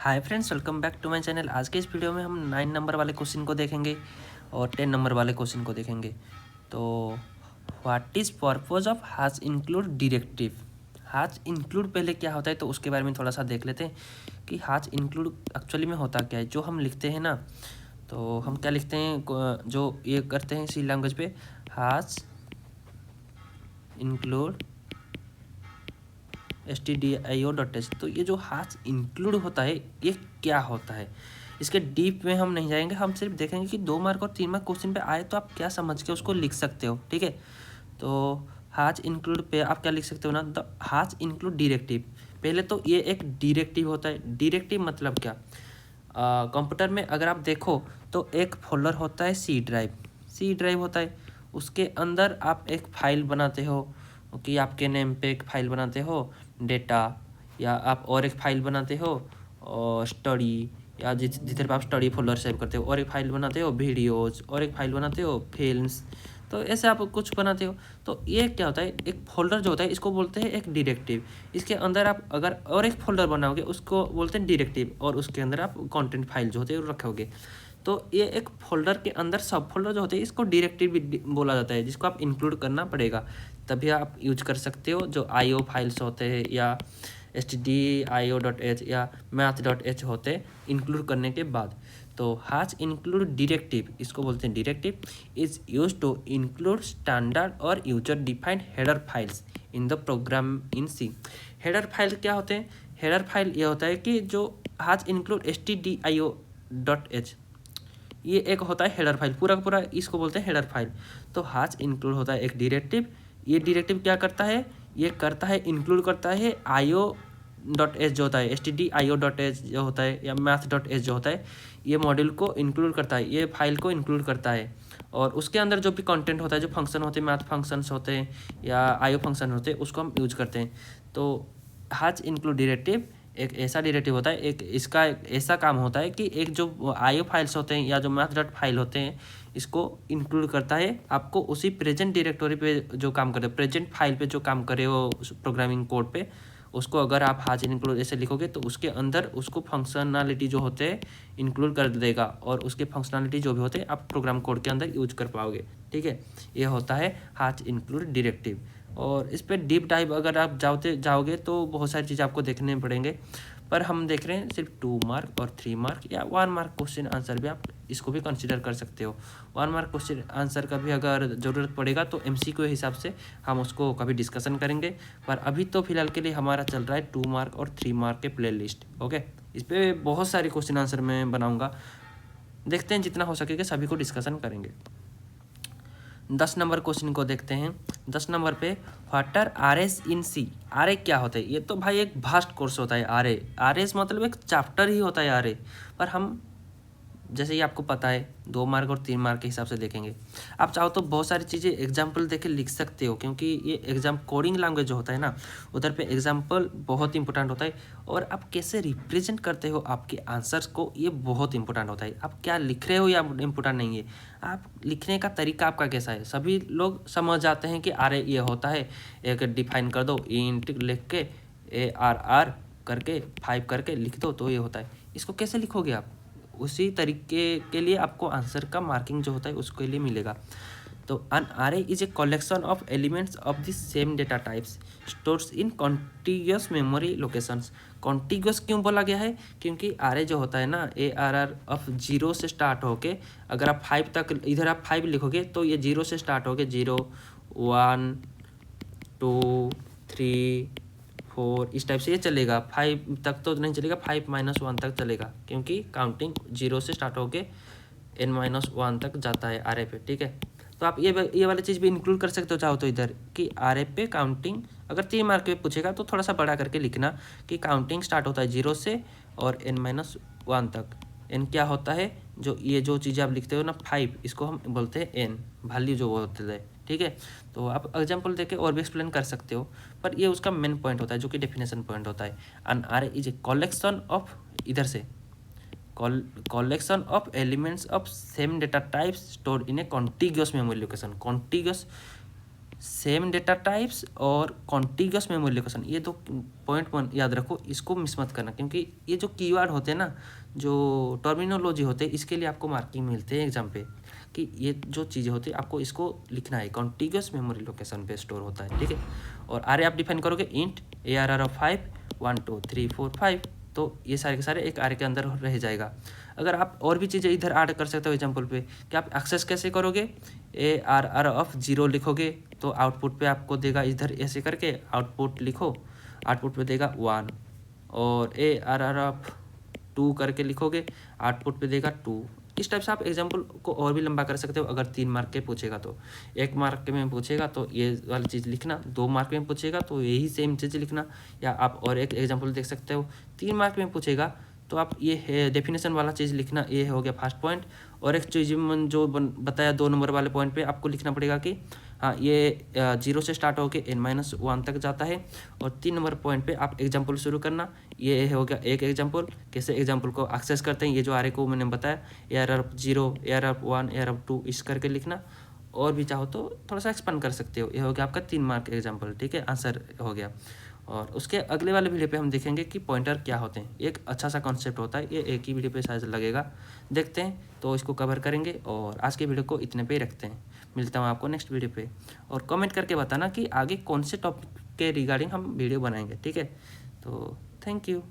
Hi friends, welcome back to my channel. आज के इस वीडियो में हम 9 नंबर वाले क्वेश्चन को देखेंगे और 10 नंबर वाले क्वेश्चन को देखेंगे। तो what is purpose of has include directive. Has include पहले क्या होता है तो उसके बारे में थोड़ा सा देख लेते हैं कि हैज इंक्लूड एक्चुअली में होता क्या है। जो हम लिखते हैं ना, तो हम क्या लिखते हैं, जो ये करते हैं सी लैंग्वेज पे, हैज इंक्लूड stdio.h। तो ये जो हैज इंक्लूड होता है ये क्या होता है, इसके डीप में हम नहीं जाएंगे। हम सिर्फ देखेंगे कि 2 मार्क और 3 मार्क क्वेश्चन पे आए तो आप क्या समझ के उसको लिख सकते हो। ठीक है, तो हैज इंक्लूड पे आप क्या लिख सकते हो ना, द हैज इंक्लूड डायरेक्टिव। पहले तो ये एक डायरेक्टिव होता है। डायरेक्टिव मतलब क्या, कंप्यूटर में अगर आप देखो तो एक फोल्डर होता है सी ड्राइव होता है। उसके अंदर आप एक फाइल बनाते हो कि आपके नेम पे एक फाइल बनाते हो डेटा, या आप और एक फाइल बनाते हो और स्टडी, या जिधर पे आप स्टडी फोल्डर सेव करते हो, और एक फाइल बनाते हो वीडियोज़, और एक फाइल बनाते हो फिल्म्स। तो ऐसे आप कुछ बनाते हो। तो ये क्या होता है, एक फोल्डर जो होता है इसको बोलते हैं एक डायरेक्टिव। इसके अंदर आप अगर और एक फोल्डर बनाओगे उसको बोलते हैं डायरेक्टिव, और उसके अंदर आप कंटेंट फाइल जो होते हैं रखोगे। तो ये एक फोल्डर के अंदर सब फोल्डर जो होते हैं इसको डायरेक्टिव भी बोला जाता है, जिसको आप इंक्लूड करना पड़ेगा तभी आप यूज कर सकते हो। जो IO फाइल्स होते हैं या stdio.h या math.h होते हैं इंक्लूड करने के बाद। तो हैज इंक्लूड डायरेक्टिव, इसको बोलते हैं directive, is use to include standard और user defined header files in the program in C. Header file क्या होते हैं, हेडर फाइल ये होता है कि जो हैज इंक्लूड stdio.h, ये एक होता है हेडर फाइल, पूरा का पूरा इसको बोलते हैं हेडर फाइल। तो हैज इंक्लूड होता है एक डायरेक्टिव। ये डायरेक्टिव क्या करता है, ये करता है इंक्लूड करता है IO.h जो होता है, stdio.h जो होता है, या math.h जो होता है, ये मॉड्यूल को इंक्लूड करता है, ये फाइल को इंक्लूड करता है। और उसके अंदर जो भी कंटेंट होता है, जो फंक्शन होते हैं, मैथ फंक्शंस होते हैं या IO फंक्शन होते हैं, उसको हम यूज करते हैं। तो हैज इंक्लूड डायरेक्टिव एक ऐसा डायरेक्टिव होता है, एक इसका एक ऐसा काम होता है कि एक जो IO फाइल्स होते हैं या जो मैथ डॉट फाइल होते हैं इसको इंक्लूड करता है आपको उसी प्रेजेंट डायरेक्टरी पे जो काम करे, प्रेजेंट फाइल पे जो काम करे हो प्रोग्रामिंग कोड पे, उसको अगर आप हैज इंक्लूड ऐसे लिखोगे तो उसके अंदर उसको फंक्शनलिटी जो होते हैं इंक्लूड कर देगा, और उसके फंक्शनलिटी जो भी होते हैं आप प्रोग्राम कोड के अंदर यूज कर पाओगे। ठीक है, ये होता है हैज इंक्लूड डायरेक्टिव। और इस पर डीप डाइव अगर आप जाओगे तो बहुत सारी चीज़ें आपको देखने पड़ेंगे, पर हम देख रहे हैं सिर्फ 2 मार्क और 3 मार्क या 1 मार्क क्वेश्चन आंसर भी आप इसको भी कंसिडर कर सकते हो। 1 मार्क क्वेश्चन आंसर का भी अगर ज़रूरत पड़ेगा तो MCQ के हिसाब से हम उसको कभी डिस्कशन करेंगे, पर अभी तो फिलहाल के लिए हमारा चल रहा है 2 मार्क और 3 मार्क के प्ले लिस्ट। ओके, इस पर बहुत सारे क्वेश्चन आंसर मैं बनाऊँगा, देखते हैं जितना हो सकेगा सभी को डिस्कशन करेंगे। 10 नंबर क्वेश्चन को देखते हैं। 10 नंबर पे what are RS in C. R क्या होता है, ये तो भाई एक भास्ट कोर्स होता है। RS मतलब एक चैप्टर ही होता है RA, पर हम जैसे ही आपको पता है 2 मार्क और 3 मार्क के हिसाब से देखेंगे। आप चाहो तो बहुत सारी चीज़ें एग्जाम्पल देके लिख सकते हो, क्योंकि ये एग्जाम कोडिंग लैंग्वेज जो होता है ना, उधर पे एग्जाम्पल बहुत इंपॉर्टेंट होता है। और आप कैसे रिप्रेजेंट करते हो आपके आंसर्स को, ये बहुत इंपॉर्टेंट होता है। आप क्या लिख रहे हो या इम्पोर्टेंट नहीं है, आप लिखने का तरीका आपका कैसा है। सभी लोग समझ जाते हैं कि RA ये होता है, एक डिफाइन कर दो इंट लिख के ARR करके 5 करके लिख दो तो ये होता है। इसको कैसे लिखोगे आप, उसी तरीके के लिए आपको आंसर का मार्किंग जो होता है उसके लिए मिलेगा। तो an array is a collection of elements of the same data types stores in contiguous memory locations. Contiguous क्यों बोला गया है, क्योंकि array जो होता है ना, ARR ऑफ 0 से स्टार्ट होके, अगर आप 5 तक इधर आप 5 लिखोगे तो ये 0 से स्टार्ट होके 0 1 2 3 4 इस टाइप से ये चलेगा। 5 तक तो नहीं चलेगा, 5-1 तक चलेगा, क्योंकि काउंटिंग 0 से स्टार्ट होके N-1 तक जाता है RA पे। ठीक है, तो आप ये वाली चीज़ भी इंक्लूड कर सकते हो चाहो तो इधर, कि RA पे काउंटिंग अगर 3 मार्क पे पूछेगा तो थोड़ा सा बड़ा करके लिखना कि काउंटिंग स्टार्ट होता है 0 से और N-1 तक। N क्या होता है, जो ये जो चीज़ें आप लिखते हो ना 5, इसको हम बोलते हैं N वैल्यू जो होते हैं। ठीक है, तो आप एग्जाम्पल देके और भी एक्सप्लेन कर सकते हो, पर ये उसका मेन पॉइंट होता है जो कि डेफिनेशन पॉइंट होता है। An RA is a collection of, इधर से collection of elements of same data types stored in a contiguous memory location। contiguous same data types और कॉन्टिग्यूअस मेमोरी लोकेशन, ये दो पॉइंट वन याद रखो, इसको मिस मत करना, क्योंकि ये जो कीवर्ड होते हैं ना, जो टर्मिनोलॉजी होते हैं, इसके लिए आपको मार्किंग मिलते हैं एग्जाम पे, कि ये जो चीज़ें होती है आपको इसको लिखना है, कॉन्टिग्यूअस मेमोरी लोकेशन पे स्टोर होता है, ठीक है। और आरे आप डिफाइन करोगे इंट ARR ऑफ 5 1 2 3 4 5, तो ये सारे के सारे एक आरे के अंदर रह जाएगा। अगर आप और भी चीज़ें इधर ऐड कर सकते हो एग्जाम्पल पे, कि आप एक्सेस कैसे करोगे, ARR ऑफ 0 लिखोगे तो आउटपुट पे आपको देगा, इधर ऐसे करके आउटपुट लिखो, आउटपुट पे देगा 1, और ARR ऑफ 2 करके लिखोगे, आउटपुट पे देगा 2। इस टाइप से आप एग्जाम्पल को और भी लंबा कर सकते हो। अगर 3 मार्क के पूछेगा तो, 1 मार्क में पूछेगा तो ये वाली चीज़ लिखना, 2 मार्क में पूछेगा तो यही सेम चीज़ लिखना, या आप और एक एग्जाम्पल देख सकते हो, 3 मार्क में पूछेगा तो आप ये डेफिनेशन वाला चीज़ लिखना, ये हो गया फर्स्ट पॉइंट। और एक चीज़ जो बताया 2 नंबर वाले पॉइंट पे आपको लिखना पड़ेगा कि हाँ ये 0 से स्टार्ट होकर n-1 तक जाता है। और 3 नंबर पॉइंट पे आप एग्जाम्पल शुरू करना, ये हो गया एक एग्जाम्पल, कैसे एग्जाम्पल को एक्सेस करते हैं, ये जो आरे को मैंने बताया, ARR 0 ARR 1 ARR 2 इस करके लिखना। और भी चाहो तो थोड़ा सा एक्सपेंड कर सकते हो। ये हो गया आपका 3 मार्क एग्जाम्पल, ठीक है, आंसर हो गया। और उसके अगले वाले वीडियो पे हम देखेंगे कि पॉइंटर क्या होते हैं। एक अच्छा सा कॉन्सेप्ट होता है, ये एक ही वीडियो पे शायद लगेगा, देखते हैं, तो इसको कवर करेंगे। और आज के वीडियो को इतने पे ही रखते हैं, मिलता हूँ आपको नेक्स्ट वीडियो पे। और कमेंट करके बताना कि आगे कौन से टॉपिक के रिगार्डिंग हम वीडियो बनाएंगे, ठीक है। तो थैंक यू।